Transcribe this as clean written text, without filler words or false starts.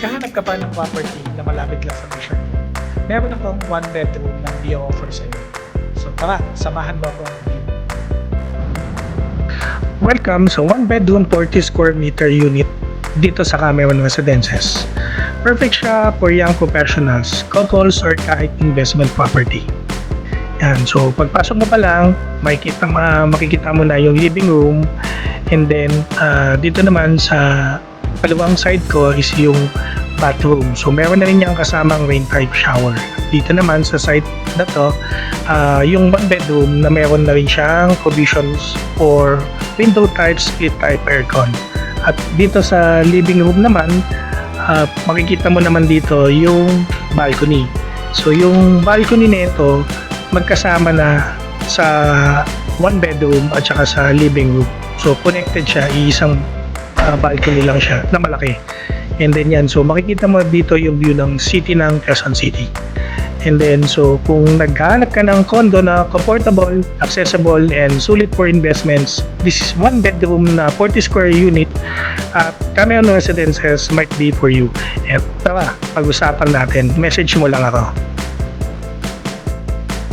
Naghahanap ka pa ng property na malapit lang sa mission mo. Meron akong one bedroom na i-offer sa'yo. So tara, samahan mo ako. Welcome sa one bedroom 40 square meter unit dito sa Cameron Residences. Perfect siya for young professionals, couples, or kahit investment property. Yan, so pagpasok mo pa lang, makikita mo na yung living room, and then dito naman sa kalawang side ko is yung bathroom. So meron na rin niyang kasamang rain type shower. Dito naman sa side na to, yung one bedroom na meron na rin siyang provisions for window type, split type aircon. At dito sa living room naman, makikita mo naman dito yung balcony. So yung balcony nito magkasama na sa one bedroom at saka sa living room. So connected siya, isang balcony lang siya na malaki. And then yan, so makikita mo dito yung view ng city ng Quezon City. And then so kung naghahanap ka ng condo na comfortable, accessible, and sulit for investments, this is one bedroom na 40 square unit at Cameron Residences might be for you. At tara, pag-usapan natin, message mo lang ako.